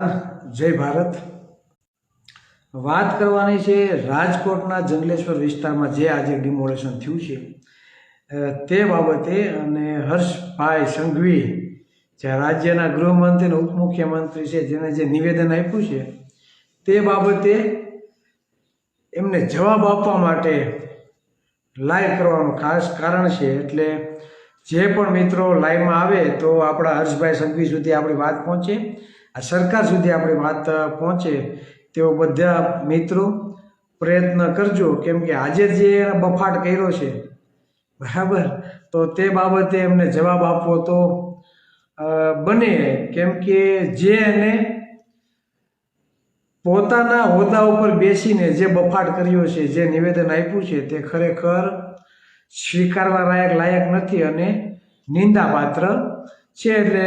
જય ભારત। વાત કરવાની છે રાજકોટના જંગલેશ્વર વિસ્તારમાં જે આજે ડિમોલેશન થયું છે તે બાબતે। અને હર્ષભાઈ સંઘવી જે રાજ્યના ગૃહમંત્રી અને ઉપમુખ્યમંત્રી છે જેને જે નિવેદન આપ્યું છે તે બાબતે એમને જવાબ આપવા માટે લાઈવ કરવાનું ખાસ કારણ છે। એટલે જે પણ મિત્રો લાઈવમાં આવે તો આપણા હર્ષભાઈ સંઘવી સુધી આપણી વાત પહોંચે, આ સરકાર સુધી આપણી વાત પહોંચે તેઓ બધા મિત્રો પ્રયત્ન કરજો। કેમ કે આજે જે બફાટ કર્યો છે બરાબર, તો તે બાબતે એમને જવાબ આપવો તો બને। કેમ કે જે એને પોતાના હોદ્દા ઉપર બેસીને જે બફાટ કર્યો છે, જે નિવેદન આપ્યું છે તે ખરેખર સ્વીકારવા લાયક નથી અને નિંદાપાત્ર છે। એટલે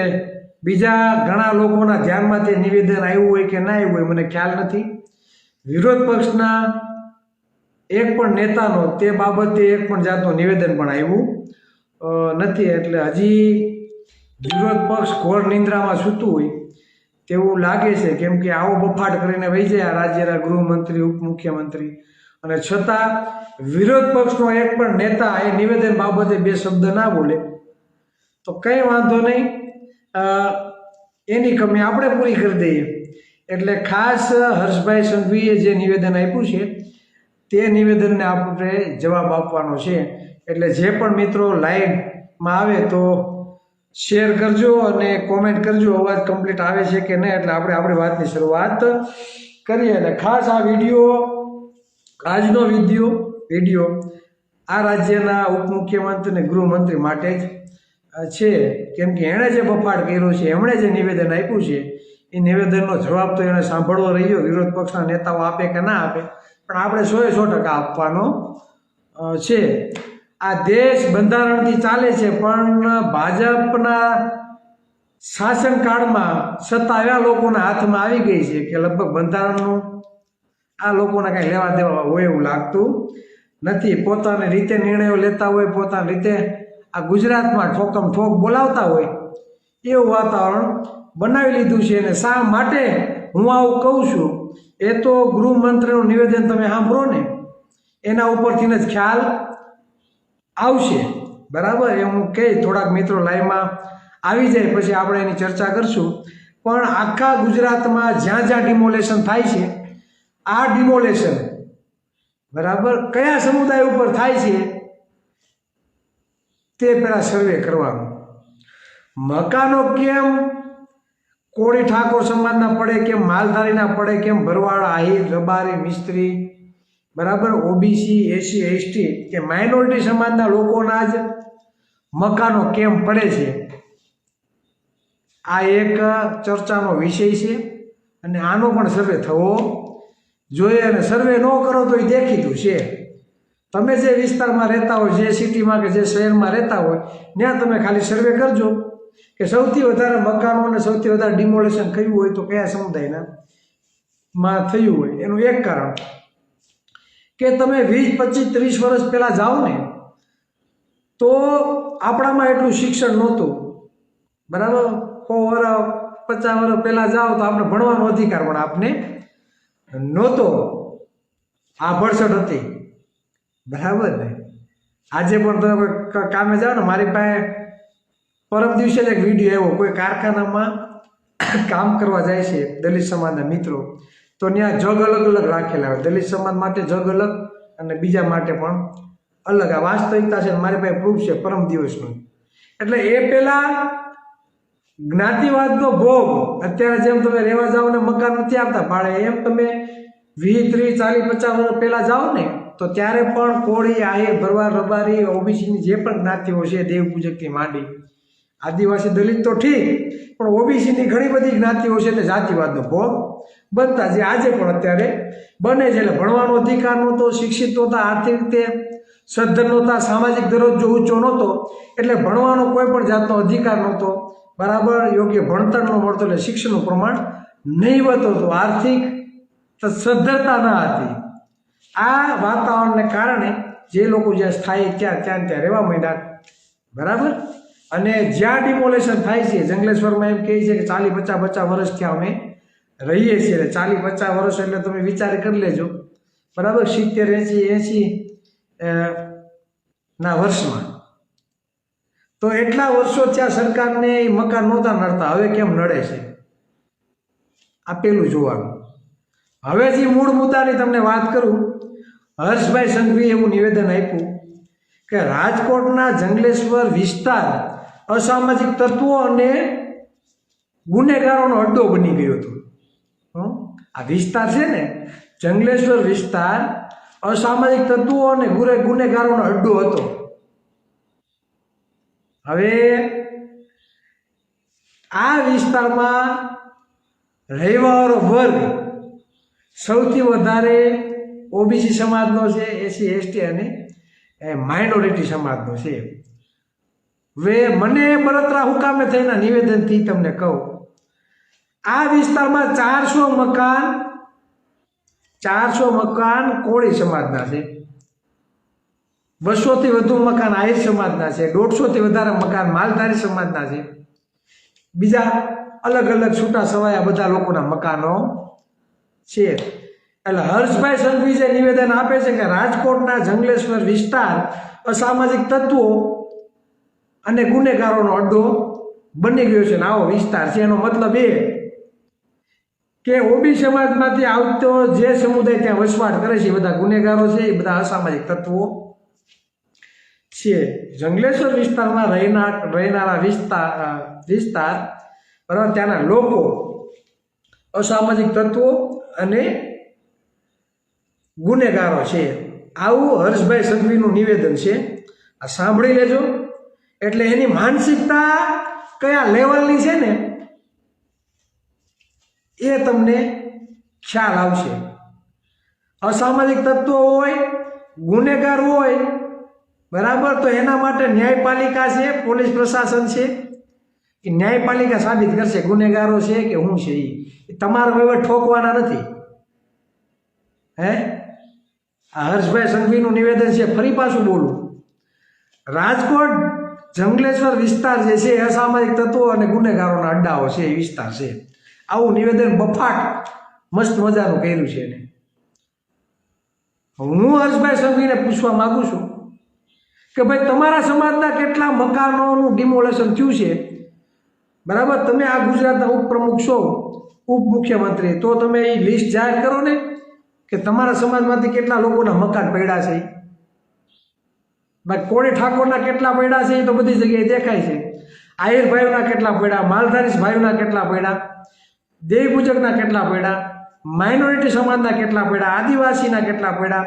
બીજા ઘણા લોકોના ધ્યાનમાં તે નિવેદન આવ્યું હોય કે ના આવ્યું હોય મને ખ્યાલ નથી। વિરોધ પક્ષના એક પણ નેતાનો તે બાબતે એક પણ જાતનું નિવેદન પણ આવ્યું નથી। એટલે હજી વિરોધ પક્ષ ઘોર નિંદ્રામાં સૂતું હોય તેવું લાગે છે। કેમ કે આવો બફાટ કરીને વહી જાય રાજ્યના ગૃહમંત્રી, ઉપમુખ્યમંત્રી, અને છતાં વિરોધ પક્ષનો એક પણ નેતા એ નિવેદન બાબતે બે શબ્દ ના બોલે તો કંઈ વાંધો નહીં, એની કમી આપણે પૂરી કરી દઈએ। એટલે ખાસ હર્ષભાઈ સંઘવીએ જે નિવેદન આપ્યું છે તે નિવેદનને આપણે જવાબ આપવાનો છે। એટલે જે પણ મિત્રો લાઈવમાં આવે તો શેર કરજો અને કોમેન્ટ કરજો અવાજ કમ્પ્લીટ આવે છે કે નહીં, એટલે આપણે આપણી વાતની શરૂઆત કરીએ। અને ખાસ આ આજનો વિડીયો આ રાજ્યના ઉપમુખ્યમંત્રી અને ગૃહમંત્રી માટે જ છે। કેમ કે એણે જે બફાટ કર્યો છે, એમણે જે નિવેદન આપ્યું છે એ નિવેદનનો જવાબ તો એને સાંભળવો રહ્યો, વિરોધ પક્ષના નેતાઓ આપે કે ના આપે, પણ આપણે 100% આપવાનો છે। આ દેશ બંધારણથી ચાલે છે, પણ ભાજપના શાસનકાળમાં સત્તા એવા લોકોના હાથમાં આવી ગઈ છે કે લગભગ બંધારણનું આ લોકોને કંઈ લેવા દેવા હોય એવું લાગતું નથી। પોતાની રીતે નિર્ણયો લેતા હોય, પોતાની રીતે આ ગુજરાતમાં ઠોકમ ઠોક બોલાવતા હોય એવું વાતાવરણ બનાવી લીધું છે। અને શા માટે હું આવું કહું છું એ તો ગૃહમંત્રીનું નિવેદન તમે સાંભળો ને એના ઉપરથી જ ખ્યાલ આવશે બરાબર। એ હું કહી થોડાક મિત્રો લાઈવમાં આવી જાય પછી આપણે એની ચર્ચા કરશું। પણ આખા ગુજરાતમાં જ્યાં જ્યાં ડિમોલેશન થાય છે, આ ડિમોલેશન બરાબર કયા સમુદાય ઉપર થાય છે તે પહેલાં સર્વે કરવાનું। મકાનો કેમ કોળી ઠાકોર સમાજના પડે, કેમ માલધારીના પડે, કેમ ભરવાડ, આહિર, રબારી, મિસ્ત્રી, બરાબર, ઓબીસી, એસસી, એસટી કે માઇનોરિટી સમાજના લોકોના જ મકાનો કેમ પડે છે, આ એક ચર્ચાનો વિષય છે। અને આનો પણ સર્વે થવો જોઈએ। અને સર્વે ન કરો તો એ દેખીતું છે। તમે જે વિસ્તારમાં રહેતા હોય, જે સિટીમાં કે જે શહેરમાં રહેતા હોય ત્યાં તમે ખાલી સર્વે કરજો કે સૌથી વધારે મકાનો અને સૌથી વધારે ડિમોલેશન થયું હોય તો કયા સમુદાયના માં થયું હોય। એનું એક કારણ કે તમે 20, 25, 30 વર્ષ પહેલાં જાઓ ને તો આપણામાં એટલું શિક્ષણ નહોતું બરાબર। 100 વર્ષ 50 વર્ષ પહેલાં જાઓ તો આપણે ભણવાનો અધિકાર પણ આપને નહોતો, આ ભરસટ હતી બરાબર ને। આજે પણ તમે કામે જાઓ ને, મારી પાસે પરમ દિવસે એક વિડીયો આવ્યો, કોઈ કારખાનામાં કામ કરવા જાય છે દલિત સમાજના મિત્રો, તો ત્યાં જગ અલગ અલગ રાખેલા હોય, દલિત સમાજ માટે જગ અલગ અને બીજા માટે પણ અલગ। આ વાસ્તવિકતા છે, મારી પાસે પ્રૂફ છે પરમ દિવસનું। એટલે એ પહેલા જ્ઞાતિવાદનો ભોગ, અત્યારે જેમ તમે રહેવા જાઓ ને મકાન નથી આપતા ભાડે, એમ તમે 20, 30, 40, 50 વર્ષ પહેલાં જાઓ ને તો ત્યારે પણ કોળી, આહિર, ભરવાડ, રબારી, ઓબીસીની જે પણ જ્ઞાતિઓ છે, દેવ પૂજકથી માંડી આદિવાસી, દલિત તો ઠીક, પણ ઓબીસીની ઘણી બધી જ્ઞાતિઓ છે તે જાતિવાદનો ભોગ બનતા, જે આજે પણ અત્યારે બને છે। એટલે ભણવાનો અધિકાર નહોતો, શિક્ષિત નહોતા, આર્થિક રીતે સદ્ધર નહોતા, સામાજિક દરજ્જો ઊંચો નહોતો, એટલે ભણવાનો કોઈ પણ જાતનો અધિકાર નહોતો બરાબર, યોગ્ય ભણતર ન મળતો, એટલે શિક્ષણનું પ્રમાણ નહીવત હતું, આર્થિક સદ્ધરતા ન હતી। આ વાતાવરણને કારણે જે લોકો જ્યાં સ્થાયી ત્યાં રહેવા માંડ્યા બરાબર। અને જ્યાં ડિમોલેશન થાય છે, જંગલેશ્વરમાં એમ કહે છે કે 40, 50, 50 વર્ષ થયા અમે રહીએ છીએ 40-50 વર્ષ એટલે તમે વિચાર કરી લેજો, બરાબર, 70-80 ના વર્ષમાં તો એટલા વર્ષો ત્યાં સરકારને મકાન નહોતા નડતા, હવે કેમ નડે છે આ પેલું જોવાનું. હવે જે મૂળ મુદ્દાની તમને વાત કરું, હર્ષભાઈ સંઘવીએ એવું નિવેદન આપ્યું કે રાજકોટના જંગલેશ્વર વિસ્તાર અસામાજિક તત્વો અને ગુનેગારોનો અડ્ડો બની ગયો હતો. આ વિસ્તાર છે ને જંગલેશ્વર વિસ્તાર અસામાજિક તત્વો અને ગુનેગારોનો અડ્ડો હતો. હવે આ વિસ્તારમાં રહેવાવાળો વર્ગ સૌથી વધારે ઓબીસી સમાજનો છે, એસસી એસટી અને માઇનોરિટી સમાજનો છે. હવે મને બળતરા હુકામે થઈને નિવેદનથી તમને કહું, આ વિસ્તારમાં 400 મકાન કોળી સમાજના છે, 200થી વધુ મકાન આહિર સમાજના છે, 150થી વધારે મકાન માલધારી સમાજના છે, બીજા અલગ અલગ છૂટા છવાયા બધા લોકોના મકાનો છે. એટલે હર્ષભાઈ સંઘવી જે નિવેદન આપે છે કે રાજકોટના જંગલેશ્વર વિસ્તાર અસામાજિક તત્વો અને ગુનેગારોનો અડ્ડો બની ગયો છે ને આવો વિસ્તાર છે, એનો મતલબ એ કે ઓબી સમાજમાંથી આવતો જે સમુદાય ત્યાં વસવાટ કરે છે એ બધા ગુનેગારો છે, એ બધા અસામાજિક તત્વો છે. જંગલેશ્વર વિસ્તારમાં રહેનારા વિસ્તાર બરાબર, ત્યાંના લોકો અસામાજિક તત્વો અને ગુનેગારો છે. આવું હર્ષભાઈ સંઘવીનું નિવેદન છે, આ સાંભળી લેજો. એટલે એની માનસિકતા કયા લેવલની છે ને એ તમને ખ્યાલ આવશે. અસામાજિક તત્વો હોય, ગુનેગાર હોય, બરાબર, તો એના માટે ન્યાયપાલિકા છે, પોલીસ પ્રશાસન છે, એ ન્યાયપાલિકા સાબિત કરશે ગુનેગારો છે કે હું છે. એ તમારા વહીવટ ઠોકવાના નથી. આ હર્ષભાઈ સંઘવીનું નિવેદન છે. ફરી પાછું બોલું, રાજકોટ જંગલેશ્વર વિસ્તાર જે છે અસામાજિક તત્વો અને ગુનેગારોના અડ્ડાઓ છે એ વિસ્તાર છે. આવું નિવેદન બફાટ મસ્ત મજાનું કર્યું છે એને. હું હર્ષભાઈ સંઘવીને પૂછવા માંગુ છું કે ભાઈ તમારા સમાજના કેટલા મકાનોનું ડિમોલેશન થયું છે, બરાબર, તમે આ ગુજરાતના ઉપપ્રમુખ છો, ઉપમુખ્યમંત્રી, તો તમે એ લિસ્ટ જાહેર કરો ને કે તમારા સમાજમાંથી કેટલા લોકોના મકાન પડ્યા છે. ભાઈ કોળી ઠાકોરના કેટલા પડ્યા છે એ તો બધી જગ્યાએ દેખાય છે. આહિર ભાઈઓના કેટલા પડ્યા, માલધારી ભાઈઓના કેટલા પડ્યા, દેવી પૂજકના કેટલા પડ્યા, માઇનોરિટી સમાજના કેટલા પડ્યા, આદિવાસીના કેટલા પડ્યા,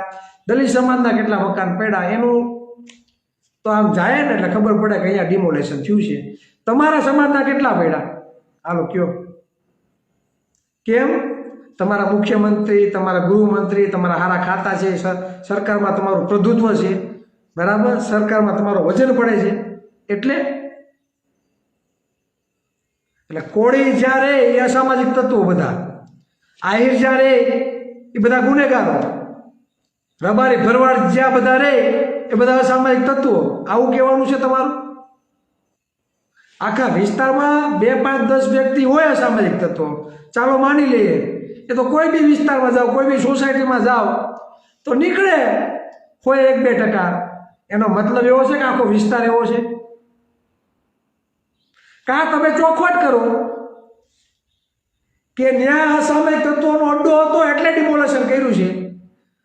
દલિત સમાજના કેટલા મકાન પડ્યા, એનું તો આમ જાય ને એટલે ખબર પડે કે અહીંયા ડિમોલેશન થયું છે. તમારા સમાજના કેટલા પડ્યા હાલો કયો? કેમ? તમારા મુખ્યમંત્રી, તમારા ગૃહમંત્રી, તમારા સારા ખાતા છે, સરકારમાં તમારું પ્રભુત્વ છે, બરાબર, સરકારમાં તમારો વજન પડે છે. એટલે કોળી જ્યારે એ અસામાજિક તત્વો બધા, આહિર જ્યારે એ બધા ગુનેગારો, રબારી ભરવાડ જ્યાં બધા રહે એ બધા અસામાજિક તત્વો. આવું કહેવાનું છે તમારું? આખા વિસ્તારમાં 2, 5, 10 વ્યક્તિ હોય અસામાજિક તત્વો, ચાલો માની લઈએ. એ તો કોઈ બી વિસ્તારમાં જાઓ, કોઈ બી સોસાયટીમાં જાઓ તો નીકળે હોય 1-2%. એનો મતલબ એવો છે કે આખો વિસ્તાર એવો છે? કાં તમે ચોખવટ કરો કે ન્યાય અસામાજિક તત્વોનો અડ્ડો હતો એટલે ડિમોલેશન કર્યું છે,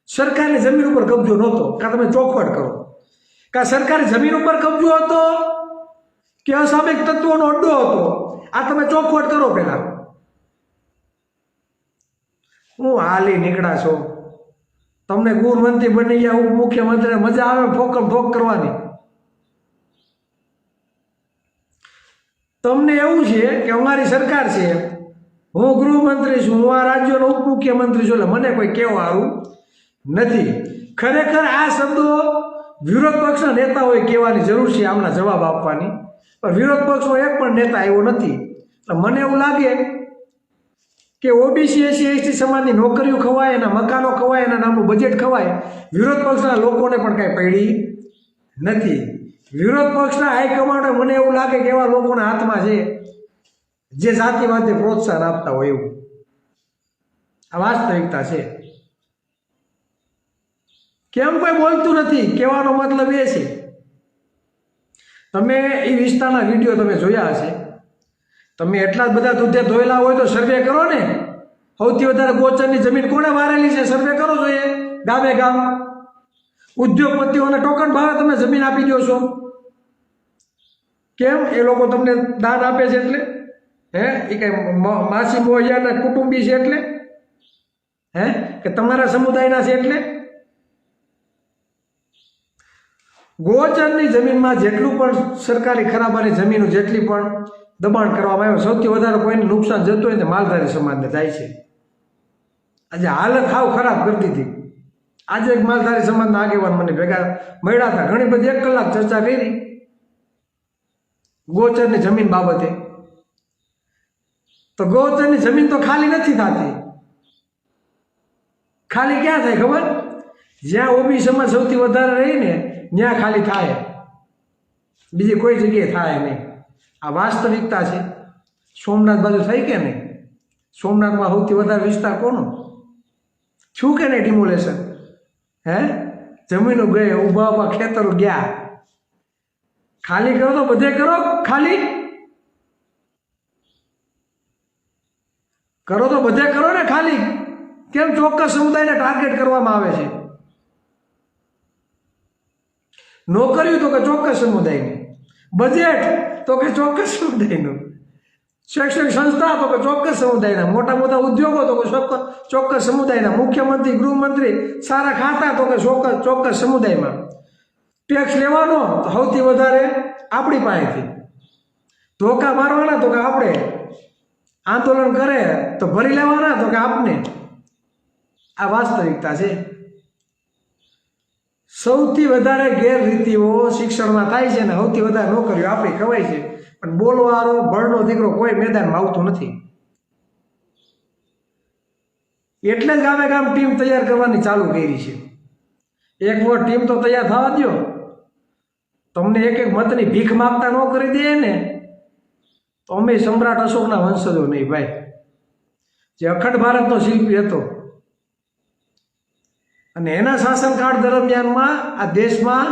સરકારની જમીન ઉપર કબજો નહોતો. કાં તમે ચોખવટ કરો કાં સરકારી જમીન ઉપર કબજો હતો કે અસામાજિક તત્વોનો અડ્ડો હતો, આ તમે ચોખવટ કરો. પહેલા હું હાલી નીકળ્યા છો, તમને ગૃહમંત્રી બની ગયા, ઉપમુખ્યમંત્રી, મજા આવે ફોકમ ફોક કરવાની. તમને એવું છે કે અમારી સરકાર છે, હું ગૃહમંત્રી છું, હું આ રાજ્યનો ઉપમુખ્યમંત્રી છું, એટલે મને કોઈ કહેવાનું નથી. ખરેખર આ શબ્દો વિરોધ પક્ષના નેતાઓએ કહેવાની જરૂર છે, આમના જવાબ આપવાની. પણ વિરોધ પક્ષનો એક પણ નેતા એવો નથી. એટલે મને એવું લાગે કે ઓબીસી એસસી એસટી સમાજની નોકરીઓ ખવાય, એના મકાનો ખવાય, એના નામનું બજેટ ખવાય, વિરોધ પક્ષના લોકોને પણ કાંઈ પડી નથી. વિરોધ પક્ષના હાઈકમાન્ડે મને એવું લાગે કે એવા લોકોના હાથમાં છે જે જાતિવાદને પ્રોત્સાહન આપતા હોય એવું. આ વાસ્તવિકતા છે. કેમ કોઈ બોલતું નથી? કહેવાનો મતલબ એ છે, તમે એ વિસ્તારના વિડીયો તમે જોયા હશે. તમે એટલા જ બધા દૂધે ધોયેલા હોય તો સર્વે કરો ને. સૌથી વધારે ગોચરની જમીન કોણે વારેલી છે? સર્વે કરો જોઈએ ગામે ગામ. ઉદ્યોગપતિઓને ટોકન ભાવે તમે જમીન આપી દો છો. કેમ? એ લોકો તમને દાન આપે છે એટલે? એ કઈ માસી મોહિયાના કુટુંબી છે એટલે? કે તમારા સમુદાયના છે એટલે? ગોચરની જમીનમાં જેટલું પણ સરકારી ખરાબાની જમીનો જેટલી પણ દબાણ કરવામાં આવ્યું, સૌથી વધારે કોઈને નુકસાન જતું હોય ને માલધારી સમાજને જાય છે. આજે હાલત હાવ ખરાબ કરી દીધી. આજે એક માલધારી સમાજના આગેવાન મને ભેગા મળ્યા હતા. ઘણી બધી 1 કલાક ચર્ચા કરી ગોચરની જમીન બાબતે. તો ગોચરની જમીન તો ખાલી નથી થતી. ખાલી ક્યાં થાય ખબર? જ્યાં ઓબી સમાજ સૌથી વધારે રહીને ત્યાં ખાલી થાય, બીજી કોઈ જગ્યાએ થાય નહીં. આ વાસ્તવિકતા છે. સોમનાથ બાજુ થઈ કે નહીં? સોમનાથમાં સૌથી વધારે વિસ્તાર કોનો છું કે નહીં? ડિમોલેશન. જમીનો ગઈ, ઊભા ઊભા ખેતરો ગયા. ખાલી કરો તો બધે કરો, ખાલી કરો તો બધે કરો ને ખાલી. કેમ ચોક્કસ સમુદાયને ટાર્ગેટ કરવામાં આવે છે? નોકરીઓ તો કે ચોક્કસ સમુદાયની, બજેટ તો કે ચોક્કસ સમુદાયનું, શૈક્ષણિક સંસ્થા તો કે ચોક્કસ સમુદાયના, મોટા મોટા ઉદ્યોગો તો કે ચોક્કસ સમુદાયના, મુખ્યમંત્રી ગૃહમંત્રી સારા ખાતા તો કે ચોક્કસ સમુદાયમાં. ટેક્સ લેવાનો તો સૌથી વધારે આપણી પાસેથી, ધોકા મારવાના તો કે આપણે, આંદોલન કરે તો ભરી લેવાના તો કે આપને. આ વાસ્તવિકતા છે. સૌથી વધારે ગેરરીતિઓ શિક્ષણમાં થાય છે ને સૌથી વધારે નોકરીઓ આપણી ખવાય છે, પણ બોલવાળો બળનો દીકરો કોઈ મેદાનમાં આવતું નથી. એટલે જ ગામે ગામ ટીમ તૈયાર કરવાની ચાલુ કરી છે. એક મોટ ટીમ તો તૈયાર થવા દો. તમને એક એક મતની ભીખ માગતા ન કરી દે ને તો અમે સમ્રાટ અશોકના વંશજો નહીં ભાઈ, જે અખંડ ભારતનો શિલ્પી હતો. અને એના શાસનકાળ દરમિયાનમાં આ દેશમાં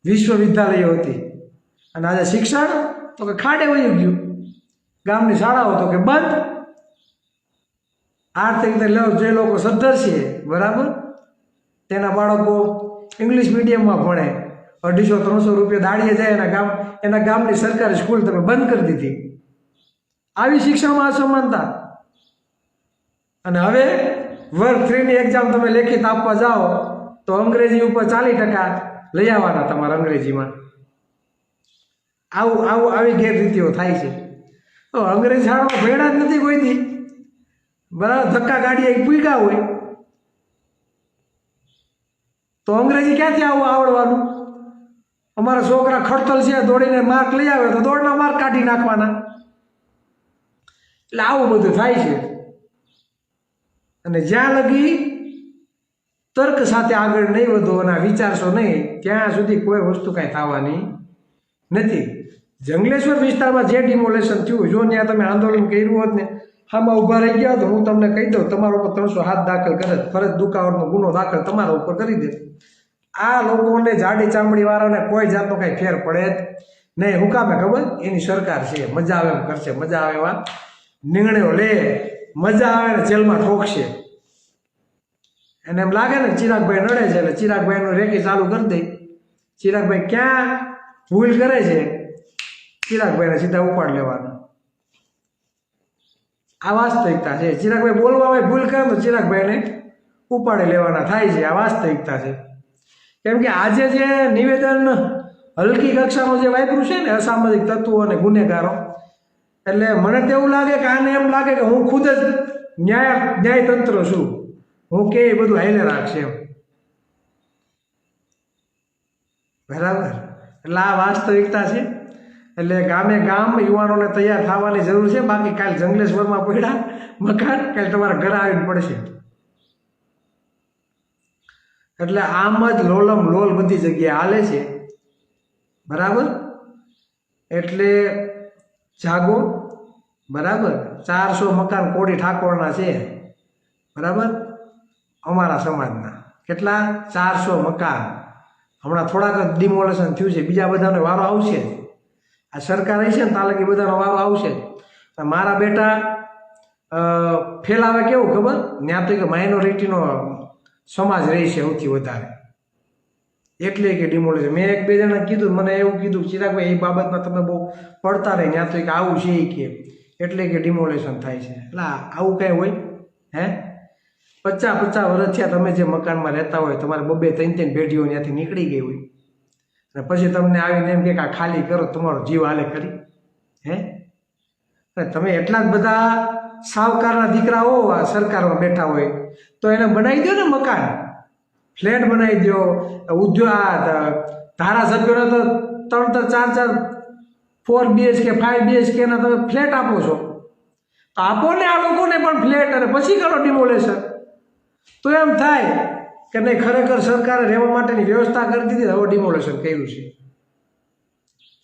વિશ્વવિદ્યાલયો હતી. અને આજે શિક્ષણ તો કે ખાડે વહી ગયું. ગામની શાળાઓ તો કે બંધ. આર્થિક રીતે જે લોકો સદ્ધર છે બરાબર, તેના બાળકો ઇંગ્લિશ મીડિયમમાં ભણે, 250-300 રૂપિયા દાડીએ જાય. એના ગામની સરકારી સ્કૂલ તમે બંધ કરી દીધી. આવી શિક્ષણમાં અસમાનતા. અને હવે વર્ગ 3ની એક્ઝામ તમે લેખિત આપવા જાઓ તો અંગ્રેજી ઉપર 40% લઈ આવવાના તમારા અંગ્રેજીમાં. આવી ગેરરીતિઓ થાય છે. તો અંગ્રેજી શાળામાં ભણ્યા જ નથી કોઈથી, બરાબર, ધક્કા ગાડીએ પૂગ્યા હોય તો અંગ્રેજી ક્યાંથી આવડવાનું? અમારા છોકરા ખડતલ છે, દોડીને માર્ક લઈ આવે તો દોડના માર્ક કાઢી નાખવાના. એટલે આવું બધું થાય છે. અને જ્યાં લગી તર્ક સાથે આગળ નહીં વધો અને વિચારશો નહીં ત્યાં સુધી કોઈ વસ્તુ કાંઈ થવાની નથી. જંગલેશ્વર વિસ્તારમાં જે ડિમોલેશન થયું, જો ત્યાં તમે આંદોલન કર્યું હોત ને, આમાં ઊભા રહી ગયા તો હું તમને કહી દઉં, તમારા ઉપર 307 દાખલ કરે, ફરજ દુખાવાનો ગુનો દાખલ તમારા ઉપર કરી દે. આ લોકોને જાડી ચામડી વાળાને કોઈ જાતનો કાંઈ ફેર પડે જ નહીં. હું કામે ખબર? એની સરકાર છે, મજા આવે એમ કરશે, મજા આવે એવા નિર્ણયો લે, મજા આવે ને જેલમાં ઠોકશે. એને એમ લાગે ને ચિરાગભાઈ નડે છે એટલે ચિરાગભાઈનો રેકી ચાલુ કરી દે. ચિરાગભાઈ ક્યાં ભૂલ કરે છે, ચિરાગભાઈને સીધા ઉપાડ લેવાના. આ વાસ્તવિકતા છે. ચિરાગભાઈ બોલવામાં ભૂલ કરે તો ચિરાગભાઈને ઉપાડી લેવાના થાય છે. આ વાસ્તવિકતા છે. કેમ કે આજે જે નિવેદન હલકી કક્ષાનું જે વાપર્યું છે ને અસામાજિક તત્વો અને ગુનેગારો, એટલે મને તો એવું લાગે કે આને એમ લાગે કે હું ખુદ જ ન્યાયતંત્ર છું, હું કે એ બધું હાઈલે રાખશે એમ. બરાબર. એટલે આ વાસ્તવિકતા છે. એટલે ગામે ગામ યુવાનોને તૈયાર થવાની જરૂર છે. બાકી કાલે જંગલેશ્વરમાં પડ્યા મકાન, કાલે તમારા ઘરે આવીને પડશે. એટલે આમ જ લોલમ લોલ બધી જગ્યાએ હાલે છે. બરાબર. એટલે જાગો. બરાબર. 400 મકાન કોડી ઠાકોરના છે. બરાબર, અમારા સમાજના કેટલા 400 મકાન હમણાં થોડાક જ ડિમોલેશન થયું છે, બીજા બધાનો વારો આવશે. આ સરકાર છે ને તાલકી બધાનો વારો આવશે. મારા બેટા ફેલાવે કેવું ખબર, ત્યાં તો કે માઇનોરિટીનો સમાજ રહે છે સૌથી વધારે, એટલે કે ડિમોલેશન. મેં એક બે જણા કીધું, મને એવું કીધું ચિરાગભાઈ એ બાબતમાં તમે બહુ પડતા રહે, ત્યાં તો કે આવું છે કે એટલે કે ડિમોલેશન થાય છે. એટલે આવું કંઈ હોય હે? 50 વર્ષ થયા તમે જે મકાનમાં રહેતા હોય, તમારે 2-3 પેઢીઓ ત્યાંથી નીકળી ગઈ હોય, અને પછી તમને આવીને એમ કે આ ખાલી કરો, તમારો જીવ હાલે કરી હે? તમે એટલા જ બધા સાવકારના દીકરા હો, આ સરકારમાં બેઠા હોય તો એને બનાવી દો ને મકાન, ફ્લેટ બનાવી દો. ઉદ્યોગ ધારાસભ્યોને તો 3-4 4 BHK 5 BHK ના તમે ફ્લેટ આપો છો, તો આપો ને આ લોકોને પણ ફ્લેટ, અને પછી કરો ડિમોલેશન. તો એમ થાય કે નહીં, ખરેખર સરકારે રહેવા માટેની વ્યવસ્થા કરી દીધી, હવે ડિમોલેશન કર્યું છે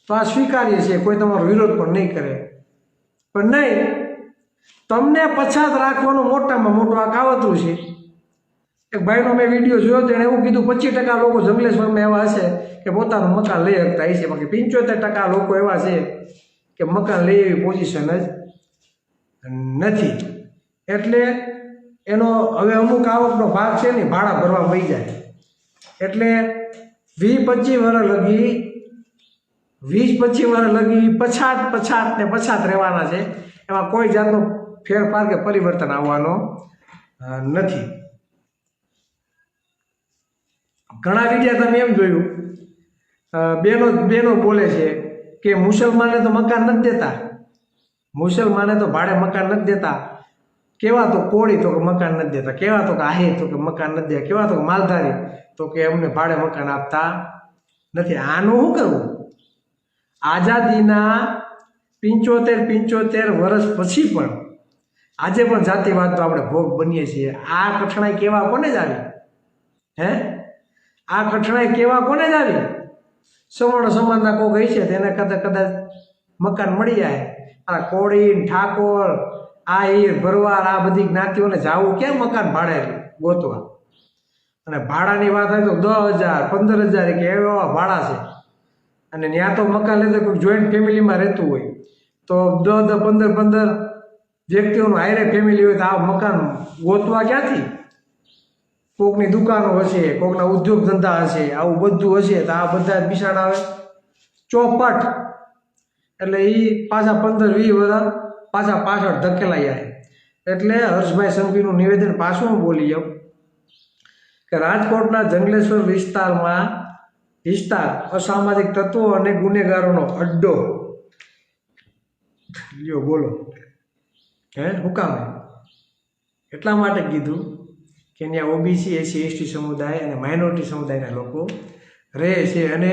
તો આ સ્વીકાર્ય છે, કોઈ તમારો વિરોધ પણ નહીં કરે. પણ નહીં, તમને પછાત રાખવાનું મોટામાં મોટું આ કાવતરું છે. એક ભાઈનો મેં વિડીયો જોયો, તેણે એવું કીધું 25% લોકો જંગલેશ્વરમાં એવા હશે કે પોતાનું મકાન લઈ શકતા હશે, બાકી 75% લોકો એવા છે કે મકાન લઈ એવી પોઝિશન જ નથી. એટલે એનો હવે અમુક આવકનો ભાગ છે ને ભાડા ભરવા વહી જાય. એટલે 20-25 વર્ષ લગી પછાત રહેવાના છે. એમાં કોઈ જાતનો ફેરફાર કે પરિવર્તન આવવાનો નથી. ઘણા વિડીયા તમે એમ જોયું, બેનો બોલે છે કે મુસલમાને તો મકાન નથી દેતા, મુસલમાને તો ભાડે મકાન નથી દેતા. કેવા તો કોળી તો કે મકાન નથી દેતા, કેવા તો કે આહિર તો કે મકાન નથી દેતા, કેવા તો કે માલધારી તો કે અમને ભાડે મકાન આપતા નથી. આનું શું કરવું? આઝાદીના 75 વર્ષ પછી પણ આજે પણ જાતિવાદ તો આપણે ભોગ બનીએ છીએ. આ કઠણાઈ કેવા કોને જ આવી હે? આ કઠણાઈ કેવા કોને જ આવી? સવર્ણ સમાજના કોઈ ગઈ છે તેને કદાચ મકાન મળી જાય. આ કોળી, ઠાકોર, આહિર, ભરવાડ, આ બધી જ્ઞાતિઓને જાવું ક્યાં મકાન ભાડે ગોતવા? અને ભાડાની વાત આવે તો 10,000 15,000 કે એવા ભાડા છે. અને ત્યાં તો મકાન લેતો કોઈ જોઈન્ટ ફેમિલીમાં રહેતું હોય તો 10-15 વ્યક્તિઓનું હાયરે ફેમિલી હોય તો આ મકાન ગોતવા ક્યાંથી? કોકની દુકાનો હશે, કોકના ઉદ્યોગ ધંધા હશે, આવું બધું હશે તો આ બધા બિસાડ આવે ચોપટ. એટલે એ પાછા 15-20 વર્ષ પાછા પાછળ ધકેલાઈ જાય. એટલે હર્ષભાઈ સંઘવીનું નિવેદન પાછું હું બોલી જાઉં કે રાજકોટના જંગલેશ્વર વિસ્તાર અસામાજિક તત્વો અને ગુનેગારોનો અડ્ડો. લ્યો બોલો હે? શું કામ? એટલા માટે કીધું કે ત્યાં OBC, SC, ST સમુદાય અને માઇનોરિટી સમુદાયના લોકો રહે છે. અને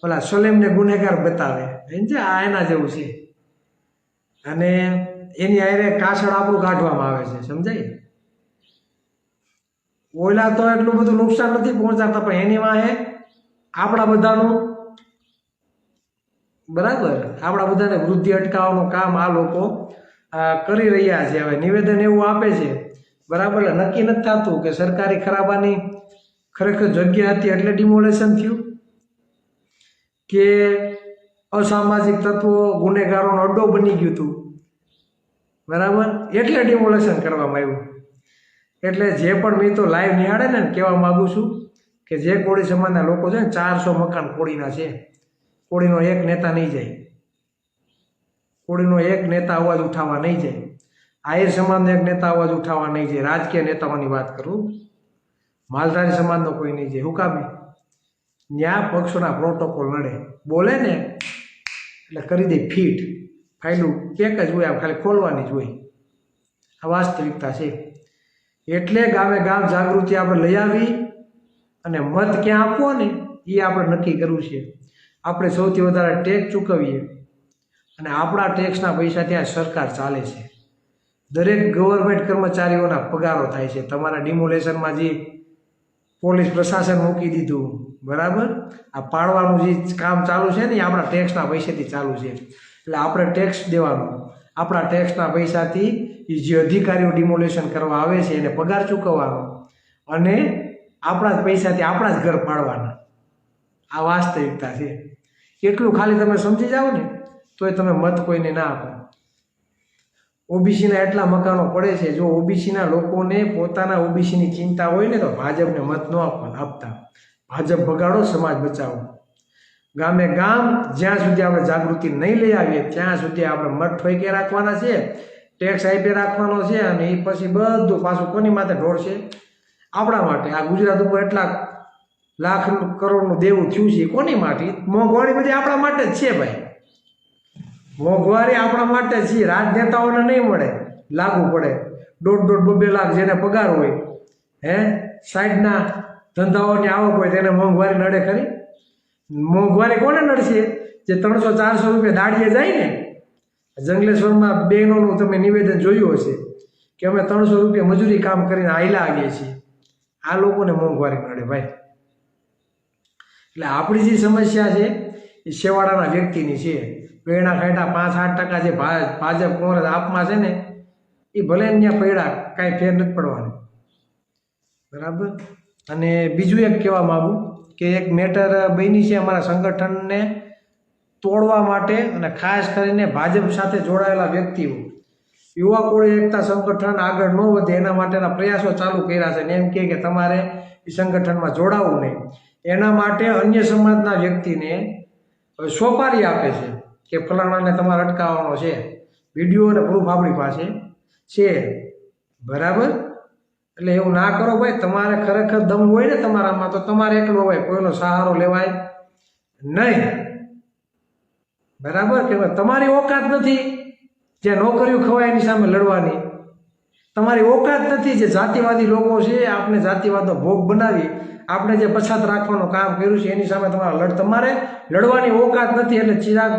ઓલા સલેમને ગુનેગાર બતાવે છે, આ એના જેવું છે. અને એની હારે કાસળ આપણું કાઢવામાં આવે છે, સમજાય? ઓલા તો એટલું બધું નુકસાન નથી પહોંચાડતા, પણ એની વાહે આપણા બધાનું બરાબર, આપણા બધાને વૃદ્ધિ અટકાવવાનું કામ આ લોકો કરી રહ્યા છે. હવે નિવેદન એવું આપે છે બરાબર, નક્કી નથી થતું કે સરકારી ખરાબાની ખરેખર જગ્યા હતી એટલે ડિમોલેશન થયું કે અસામાજિક તત્વો ગુનેગારોનો અડ્ડો બની ગયું હતું બરાબર, એટલે ડિમોલેશન કરવામાં આવ્યું. એટલે જે પણ મેં તો લાઈવ નિહાળે ને કહેવા માગું છું કે જે કોળી સમાજના લોકો છે ને 400 મકાન કોળીના છે. કોળીનો એક નેતા નહીં જાય, કોળીનો એક નેતા અવાજ ઉઠાવવા નહીં જાય, આહિર સમાજનો એક નેતા અવાજ ઉઠાવવા નહીં જાય. રાજકીય નેતાઓની વાત કરું, માલધારી સમાજનો કોઈ નહીં જાય. હું કામ? ત્યાં પક્ષોના પ્રોટોકોલ લડે, બોલે ને એટલે કરી દે ફીટ. ફાઇલું પેક જ હોય, ખાલી ખોલવાની જ હોય. આ વાસ્તવિકતા છે. એટલે ગામે ગામ જાગૃતિ આપણે લઈ આવી અને મત ક્યાં આપવો ને એ આપણે નક્કી કરવું છે. આપણે સૌથી વધારે ટેક્સ ચૂકવીએ અને આપણા ટેક્સના પૈસા ત્યાં સરકાર ચાલે છે. દરેક ગવર્મેન્ટ કર્મચારીઓના પગારો થાય છે. તમારા ડિમોલેશનમાં જે પોલીસ પ્રશાસન મૂકી દીધું બરાબર, આ પાડવાનું જે કામ ચાલુ છે ને એ આપણા ટેક્સના પૈસાથી ચાલુ છે. એટલે આપણે ટેક્સ દેવાનું, આપણા ટેક્સના પૈસાથી એ જે અધિકારીઓ ડિમોલેશન કરવા આવે છે એને પગાર ચૂકવવાનો અને આપણા જ પૈસાથી આપણા જ ઘર પાડવાના. આ વાસ્તવિકતા છે. એટલું ખાલી તમે સમજી જાઓ ને તોય તમે મત કોઈને ના આપો. ઓબીસીના એટલા મકાનો પડે છે. જો ઓબીસીના લોકોને પોતાના ઓબીસીની ચિંતા હોય ને તો ભાજપને મત ન આપતા. ભાજપ ભગાડો, સમાજ બચાવો. ગામે ગામ જ્યાં સુધી આપણે જાગૃતિ નહીં લઈ આવીએ ત્યાં સુધી આપણે મત ઠોકે રાખવાના છે, ટેક્સ આપી રાખવાનો છે અને એ પછી બધું પાછું કોની માટે ઢોળશે? આપણા માટે. આ ગુજરાત ઉપર એટલા લાખ કરોડનું દેવું થયું છે કોની માટે? મોંઘવારી બધી આપણા માટે જ છે ભાઈ. મોંઘવારી આપણા માટે જ છે. રાજનેતાઓને નહીં મળે, લાગુ પડે. 1.5-2 લાખ જેને પગાર હોય, સાઈડના ધંધાઓની આવક હોય તેને મોંઘવારી નડે ખરી? મોંઘવારી કોને નડશે? જે 300-400 રૂપિયા દાડીએ જાય ને. જંગલેશ્વરમાં બહેનોનું તમે નિવેદન જોયું હશે કે અમે 300 રૂપિયા મજૂરી કામ કરીને આયલા આવીએ છીએ. આ લોકોને મોંઘવારી નડે ભાઈ. એટલે આપણી જે સમસ્યા છે એ છેવાડાના વ્યક્તિની છે. પેડા ખાઈટા 5-8% જે ભાજપ કોંગ્રેસ આપમાં છે ને એ ભલે ત્યાં પૈડા કાંઈ ફેર નથી પડવાનું. બરાબર. અને બીજું એક કહેવા માગું કે એક મેટર બની છે અમારા સંગઠનને તોડવા માટે અને ખાસ કરીને ભાજપ સાથે જોડાયેલા વ્યક્તિઓ, યુવા કોળી એકતા સંગઠન આગળ ન વધે એના માટેના પ્રયાસો ચાલુ કર્યા છે. ને એમ કે તમારે એ સંગઠનમાં જોડાવવું નહીં. એના માટે અન્ય સમાજના વ્યક્તિને સોપારી આપે છે કે ફલાણાને તમારે અટકાવવાનો છે. વિડીયો અને પ્રૂફ આપણી પાસે છે. બરાબર. એટલે એવું ના કરો ભાઈ. તમારે ખરેખર દમ હોય ને તમારામાં તો તમારે એકલો હોય, કોઈનો સહારો લેવાય નહીં. બરાબર. કે તમારી ઓકાત નથી જે નોકરીઓ ખવાય એની સામે લડવાની. તમારી ઓકાત નથી જે જાતિવાદી લોકો છે આપણે જાતિવાદનો ભોગ બનાવી આપણે જે પછાત રાખવાનું કામ કર્યું છે એની સામે તમારે લડવાની ઓકાત નથી. એટલે ચિરાગ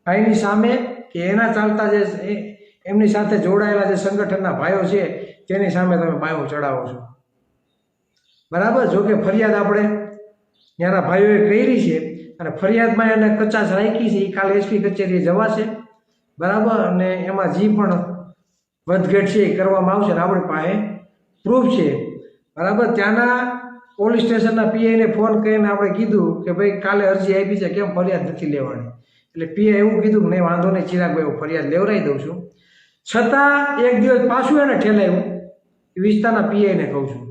ભાઈની સામે કે એના ચાલતા જે એમની સાથે જોડાયેલા જે સંગઠનના ભાઈઓ છે તેની સામે તમે પાયો ચડાવો છો. બરાબર. જો કે ફરિયાદ આપણે ત્યાંના ભાઈઓએ કરી છે અને ફરિયાદમાં એને કચાશ રાખી છે. એ કાલે એસપી કચેરીએ જવાશે. બરાબર. અને એમાં જે પણ વધઘટ છે એ કરવામાં આવશે. આપણી પાસે પ્રૂફ છે. બરાબર. ત્યાંના પોલીસ સ્ટેશનના પીઆઈને ફોન કરીને આપણે કીધું કે ભાઈ કાલે અરજી આપી છે, કેમ ફરિયાદ નથી લેવાની? એટલે પીઆઈ એવું કીધું કે નહીં વાંધો નહીં ચિરાગભાઈ હું ફરિયાદ લેવડાવી દઉં છું. છતાં એક દિવસ પાછું એને ઠેલાયું. વિસ્તારના પીઆઈને કહું છું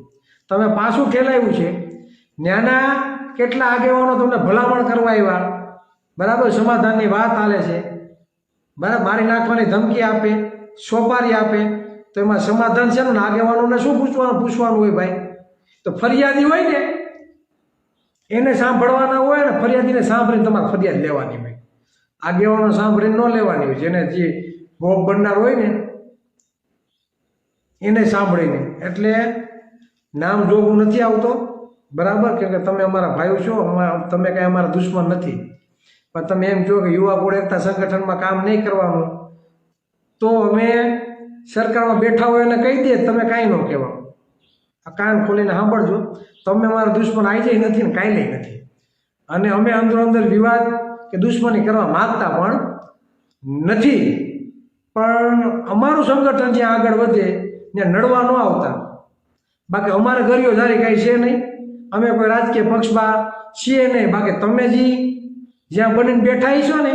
તમે પાછું ઠેલાયું છે. ત્યાંના કેટલા આગેવાનો તમને ભલામણ કરવા આવ્યા. બરાબર. સમાધાનની વાત હાલે છે. બરાબર. મારી નાખવાની ધમકી આપે, સોપારી આપે તો એમાં સમાધાન છે ને? આગેવાનોને શું પૂછવાનું હોય ભાઈ? તો ફરિયાદી હોય ને એને સાંભળવાના હોય ને, ફરિયાદીને સાંભળીને તમારે ફરિયાદ લેવાની હોય. આગેવાનો સાંભળીને ન લેવાની હોય. જેને જે ભોગ બનનાર હોય ને એને સાંભળીને. એટલે નામ જોવું નથી આવતો. બરાબર. કેમ કે તમે અમારા ભાઈઓ છો, તમે કાંઈ અમારા દુશ્મન નથી. પણ તમે એમ કહો કે યુવા કોળી એકતા સંગઠનમાં કામ નહીં કરવાનું તો અમે સરકારમાં બેઠા હોય એને કહી દઈએ તમે કાંઈ ન કહેવાનું. આ કાન ખોલીને સાંભળજો. તમે અમારા દુશ્મન આવી જાય નથી ને કાંઈ લઈ નથી. અને અમે અંદર વિવાદ કે દુશ્મની કરવા માગતા પણ નથી. પણ અમારું સંગઠન જ્યાં આગળ વધે ત્યાં નડવા ન આવતા. બાકી અમારે ગરિયો જારી કાંઈ છે નહીં. અમે કોઈ રાજકીય પક્ષમાં છીએ નહીં. બાકી તમે જ્યાં બનીને બેઠા છો ને,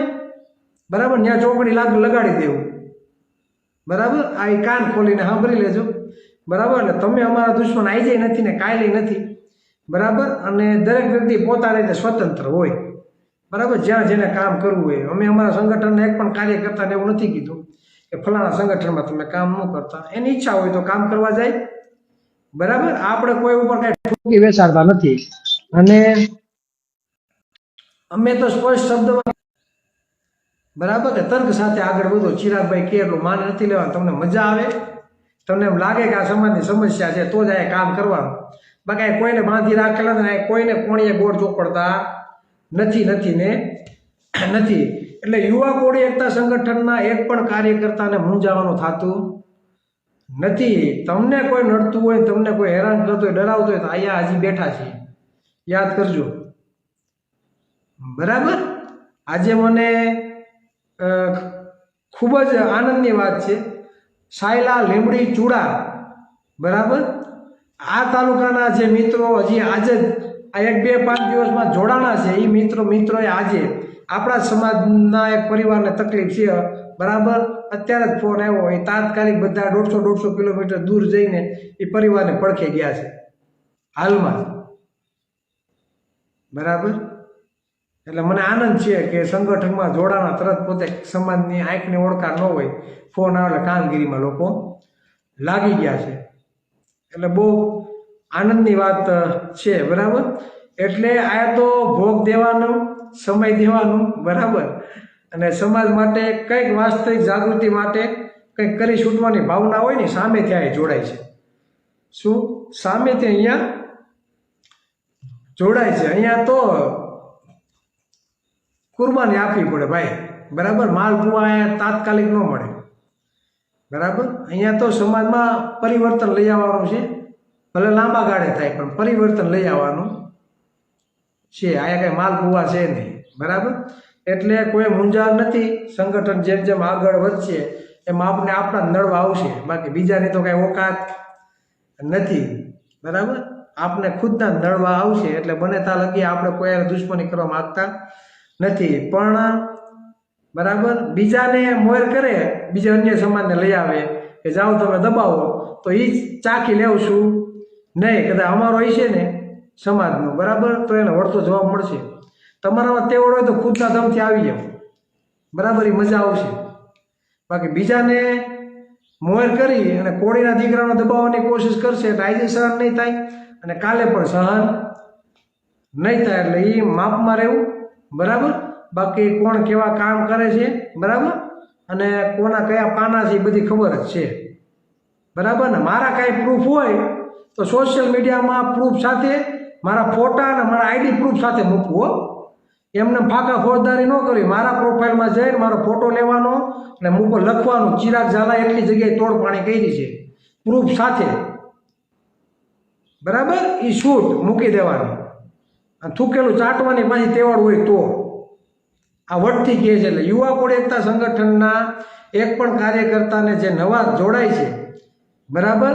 બરાબર, ત્યાં ચોકડી લગાડી દેવું. બરાબર. આ કાન ખોલીને સાંભળી લેજો. બરાબર. એટલે તમે અમારા દુશ્મન આવી જાય નથી ને કાંઈ લઈ નથી. બરાબર. અને દરેક વ્યક્તિ પોતાની રીતે સ્વતંત્ર હોય. બરાબર. જ્યાં જેને કામ કરવું હોય. અમે અમારા સંગઠનને એક પણ કાર્યકર્તાને એવું નથી કીધું કે ફલાણા સંગઠનમાં તમે કામ ન કરતા. એની ઈચ્છા હોય તો કામ કરવા જાય. બરાબર. આપણે કોઈ ઉપર કાંઈ ઠોકી બેસાડતા નથી. અને અમે તો સ્પષ્ટ શબ્દમાં બરાબર કે તર્ક સાથે આગળ વધો. ચિરાગભાઈ કે એટલું માન નથી લેવાનું. તમને મજા આવે, તમને એમ લાગે કે આ સમાજની સમસ્યા છે તો જ આ કામ કરવાનું. બાકી કોઈને બાંધી રાખેલા ને કોઈને કોણીએ ગોળ ચોપડતા નથી. એટલે યુવા કોળી એકતા સંગઠનના એક પણ કાર્યકર્તાને મૂંઝાવાનું થતું નથી. તમને કોઈ નડતું હોય, તમને કોઈ હેરાન કરતું હોય, ડરાવતું હોય તો અહીંયા હજી બેઠા છીએ. યાદ કરજો. બરાબર. આજે મને ખૂબ જ આનંદની વાત છે સાયલા, લીંબડી, ચૂડા, બરાબર. આ તાલુકાના જે મિત્રો હજી આજે જ આ 1-2-5 દિવસમાં જોડાણા છે એ મિત્રોએ આજે આપણા સમાજના એક પરિવારને તકલીફ છે, બરાબર. અત્યારે જ ફોન આવ્યો, એ તાત્કાલિક બધા 150-150 કિલોમીટર દૂર જઈને એ પરિવારને પડખે ગયા છે હાલમાં, બરાબર. એટલે મને આનંદ છે કે સંગઠનમાં જોડાણા તરત પોતે સમાજની આંખની ઓળખાણ ન હોય, ફોન આવે એટલે કામગીરીમાં લોકો લાગી ગયા છે. એટલે બહુ આનંદની વાત છે, બરાબર. એટલે આ તો ભોગ દેવાનો, સમય દેવાનું, બરાબર. અને સમાજ માટે કંઈક વાસ્તવિક જાગૃતિ માટે કંઈક કરી છૂટવાની ભાવના હોય ને સામેથી આ જોડાય છે. શું સામેથી અહીંયા જોડાય છે? અહીંયા તો કુરબાની આપવી પડે ભાઈ, બરાબર. માલપુઆ તાત્કાલિક ન મળે, બરાબર. અહીંયા તો સમાજમાં પરિવર્તન લઈ આવવાનું છે, ભલે લાંબા ગાળે થાય પણ પરિવર્તન લઈ આવવાનું છે. અહીંયા કંઈ માલપુઆ છે નહીં, બરાબર. એટલે કોઈ મૂંઝાણ નથી. સંગઠન જેમ જેમ આગળ વધશે એમ આપણા નડવા આવશે, બાકી બીજાની તો કાંઈ ઓકાત નથી, બરાબર. આપણે ખુદના નડવા આવશે. એટલે બને ત્યાં લગી આપણે કોઈ દુશ્મની કરવા માગતા નથી, પણ બરાબર બીજાને મોર કરે, બીજા અન્ય સમાજને લઈ આવે કે જાઓ તમે દબાવો, તો એ જ ચાખી લેવું છું નહીં. કદાચ અમારો હશે ને સમાજનો, બરાબર, તો એને વળતો જવાબ મળશે. તમારામાં તેવડ હોય તો ખુદના દમથી આવી જાવ, બરાબર, એ મજા આવશે. બાકી બીજાને મોર કરી અને કોળીના દીકરાનો દબાવવાની કોશિશ કરશે એટલે આજે સહન નહીં થાય અને કાલે પણ સહન નહીં થાય. એટલે એ માપમાં રહેવું, બરાબર. બાકી કોણ કેવા કામ કરે છે, બરાબર, અને કોના કયા પાના છે એ બધી ખબર જ છે, બરાબર. ને મારા કાંઈ પ્રૂફ હોય તો સોશિયલ મીડિયામાં પ્રૂફ સાથે મારા ફોટા અને મારા આઈડી પ્રૂફ સાથે મૂકવું. એમને ફાંકા ફોજદારી ન કરવી. મારા પ્રોફાઇલમાં જઈને મારો ફોટો લેવાનો અને મૂકો લખવાનું ચિરાગ ઝાલા એટલી જગ્યાએ તોડપાણી કરી છે પ્રૂફ સાથે, બરાબર. એ શૂટ મૂકી દેવાનું. થૂકેલું ચાટવાની પાછી તેવડ હોય તો આ વટથી કહે છે. એટલે યુવા કોળી એકતા સંગઠનના એક પણ કાર્યકર્તાને જે નવા જોડાય છે, બરાબર,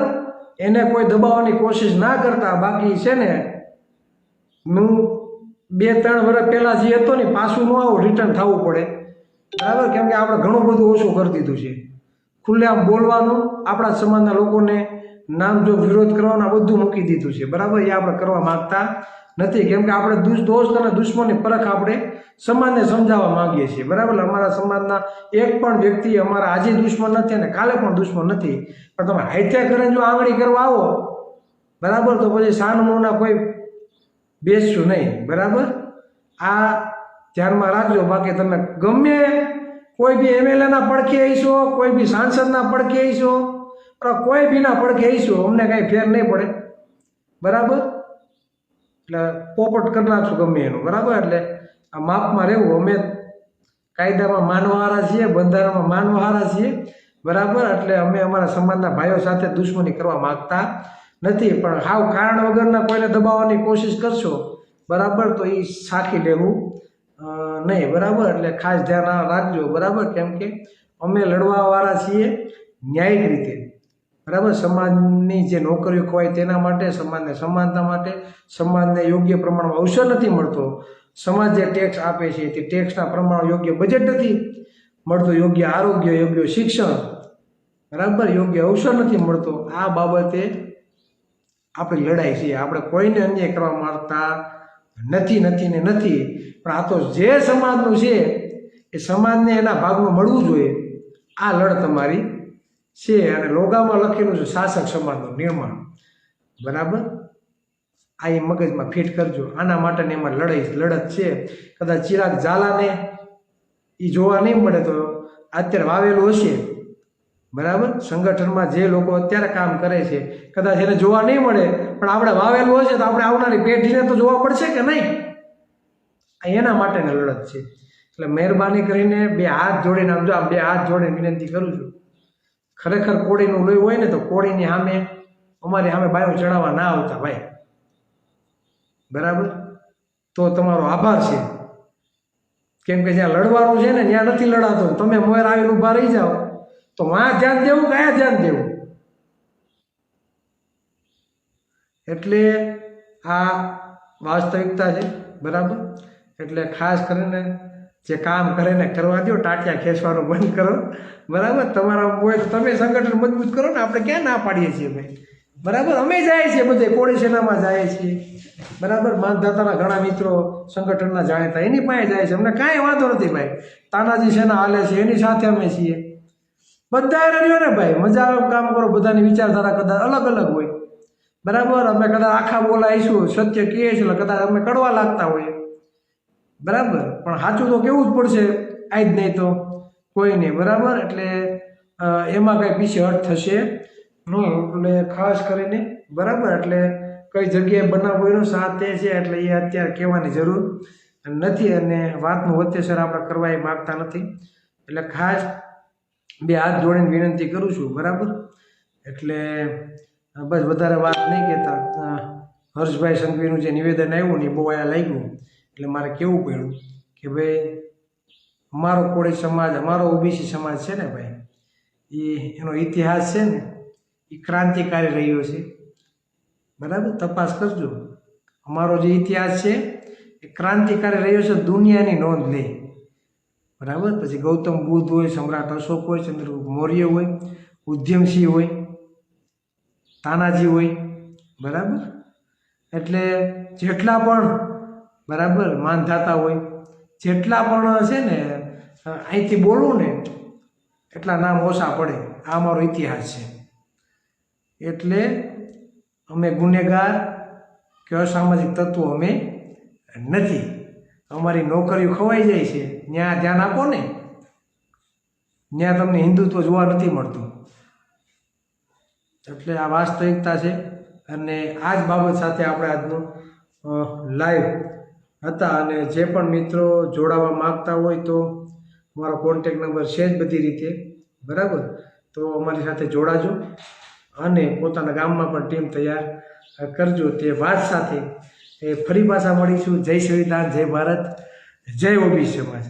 એને કોઈ દબાવવાની કોશિશ ના કરતા. બાકી છે ને હું 2-3 વર્ષ પહેલાં જે હતો ને પાછું ન આવું, રિટર્ન થવું પડે, બરાબર. કેમ કે આપણે ઘણું બધું ઓછું કરી દીધું છે. ખુલ્લેઆમ બોલવાનું, આપણા સમાજના લોકોને નામ જો વિરોધ કરવાના બધું મૂકી દીધું છે, બરાબર. એ આપણે કરવા માગતા નથી. કેમ કે આપણે દોસ્ત અને દુશ્મનની પરખ આપણે સમાજને સમજાવવા માંગીએ છીએ, બરાબર. અમારા સમાજના એક પણ વ્યક્તિ અમારા આજે દુશ્મન નથી અને કાલે પણ દુશ્મન નથી. પણ તમે હાથે કરીને જો આંગળી કરવા આવો, બરાબર, તો પછી સાનમોના કોઈ બેસશું નહીં, બરાબર. આ ધ્યાનમાં રાખજો. બાકી તમે ગમે કોઈ બી એમએલએના પડખે આવીશો, કોઈ બી સાંસદના પડખે આવીશો, કોઈ બીના પડખે આવીશો, અમને કાંઈ ફેર નહીં પડે, બરાબર. એટલે પોપટ કરી નાખશું ગમે એનું, બરાબર. એટલે આ માપમાં રહેવું. અમે કાયદામાં માનવાહારા છીએ, બંધારણમાં માનવાહારા છીએ, બરાબર. એટલે અમે અમારા સમાજના ભાઈઓ સાથે દુશ્મની કરવા માગતા નથી. પણ હાવ કારણ વગરના કોઈને દબાવવાની કોશિશ કરશો, બરાબર, તો એ સાખી લેવું નહીં, બરાબર. એટલે ખાસ ધ્યાન રાખજો, બરાબર. કેમ કે અમે લડવાવાળા છીએ ન્યાયિક રીતે, બરાબર. સમાજની જે નોકરીઓ ખોવાય તેના માટે, સમાજને સમાનતા માટે, સમાજને યોગ્ય પ્રમાણમાં અવસર નથી મળતો. સમાજ જે ટેક્સ આપે છે તે ટેક્સના પ્રમાણમાં યોગ્ય બજેટ નથી મળતું, યોગ્ય આરોગ્ય, યોગ્ય શિક્ષણ, બરાબર, યોગ્ય અવસર નથી મળતો. આ બાબતે આપણી લડાઈ છે. આપણે કોઈને અન્યાય કરવા માંગતા નથી. પણ આ તો જે સમાજનું છે એ સમાજને એના ભાગમાં મળવું જોઈએ. આ લડ તમારી છે. અને લોગામાં લખેલું છે શાસક સમાજનું નિર્માણ, બરાબર. આ એ મગજમાં ફિટ કરજો. આના માટેની એમાં લડત છે. કદાચ ચિરાગ ઝાલાને એ જોવા નહીં મળે તો અત્યારે વાવેલું હશે, બરાબર. સંગઠનમાં જે લોકો અત્યારે કામ કરે છે કદાચ એને જોવા નહીં મળે, પણ આપણે વાવેલું હશે તો આપણે આવનારી પેઢીને તો જોવા પડશે કે નહીં. એના માટેની લડત છે. એટલે મહેરબાની કરીને 2 હાથ જોડીને આમ જો, 2 હાથ જોડીને વિનંતી કરું છું. ખરેખર કોળીનું લોહી હોય ને તો કોળીની સામે અમારી સામે બાયો ચડાવવા ના આવતા ભાઈ, બરાબર. તો તમારો આભાર છે. કેમ કે જ્યાં લડવાનું છે ને ત્યાં નથી લડાતો. તમે મોર આવીને ઊભા રહી જાઓ તો વાં ધ્યાન દેવું કે અહીંયા ધ્યાન દેવું? એટલે આ વાસ્તવિકતા છે, બરાબર. એટલે ખાસ કરીને જે કામ કરે ને કરવા દો, ટાટિયા ખેંચવાનું બંધ કરો, બરાબર. તમારા હોય તો તમે સંગઠન મજબૂત કરો ને, આપણે ક્યાં ના પાડીએ છીએ ભાઈ, બરાબર. અમે જાય છીએ બધે, કોળી સેનામાં જાય છીએ, બરાબર. માનધાતાના ઘણા મિત્રો સંગઠનના જાણીતા એની પાસે જાય છે, અમને કાંઈ વાંધો નથી ભાઈ. તાનાજી સેના હાલે છે એની સાથે અમે છીએ, બધા રહ્યો ને ભાઈ. મજા આવે કામ કરો, બધાની વિચારધારા કદાચ અલગ અલગ હોય, બરાબર. અમે કદાચ આખા બોલાવીશું, સત્ય કહીએ છીએ એટલે કદાચ અમે કડવા લાગતા હોઈએ, બરાબર. પણ સાચું તો કેવું જ પડશે, આજ નહીં તો કોઈ નહીં, બરાબર. એટલે એમાં કંઈ પીછે હટ થશે નહીં. એટલે ખાસ કરીને, બરાબર. એટલે કઈ જગ્યાએ બનાવવો એનો સાથ તે છે, એટલે એ અત્યારે કહેવાની જરૂર નથી અને વાતનું વત્તેસર આપણે કરવા એ માગતા નથી. એટલે ખાસ બે હાથ જોડીને વિનંતી કરું છું, બરાબર. એટલે બસ વધારે વાત નહીં કહેતા. હર્ષભાઈ સંઘવીનું જે નિવેદન આવ્યું ને એ બહુ આયા લાગ્યું, એટલે મારે કહેવું પડ્યું કે ભાઈ અમારો કોળી સમાજ, અમારો ઓબીસી સમાજ છે ને ભાઈ, એનો ઇતિહાસ છે ને એ ક્રાંતિકારી રહ્યો છે, બરાબર. તપાસ કરજો. અમારો જે ઇતિહાસ છે એ ક્રાંતિકારી રહ્યો છે, દુનિયાની નોંધ લે, બરાબર. પછી ગૌતમ બુદ્ધ હોય, સમ્રાટ અશોક હોય, ચંદ્રગુપ્ત મૌર્ય હોય, ઉધ્યમસિંહ હોય, તાનાજી હોય, બરાબર. એટલે જેટલા પણ, બરાબર, માનધાતા હોય, જેટલા પણ છે ને અહીંથી બોલવું ને એટલા નામ ઓછા પડે. આ અમારો ઇતિહાસ છે. એટલે અમે ગુનેગાર કે અસામાજિક તત્વો અમે નથી. અમારી નોકરીઓ ખવાઈ જાય છે, ત્યાં ધ્યાન આપો ને, ત્યાં તમને હિન્દુત્વ જોવા નથી મળતું. એટલે આ વાસ્તવિકતા છે અને આ જ બાબત સાથે આપણે આજનું લાઈવ હતા. અને જે પણ મિત્રો જોડાવા માગતા હોય તો મારો કોન્ટેક નંબર છે જ બધી રીતે, બરાબર. તો અમારી સાથે જોડાજો અને પોતાના ગામમાં પણ ટીમ તૈયાર કરજો. તે વાત સાથે ફરી પાછા મળીશું. જય સંવિધાન, જય ભારત, જય ઓબીસી સમાજ.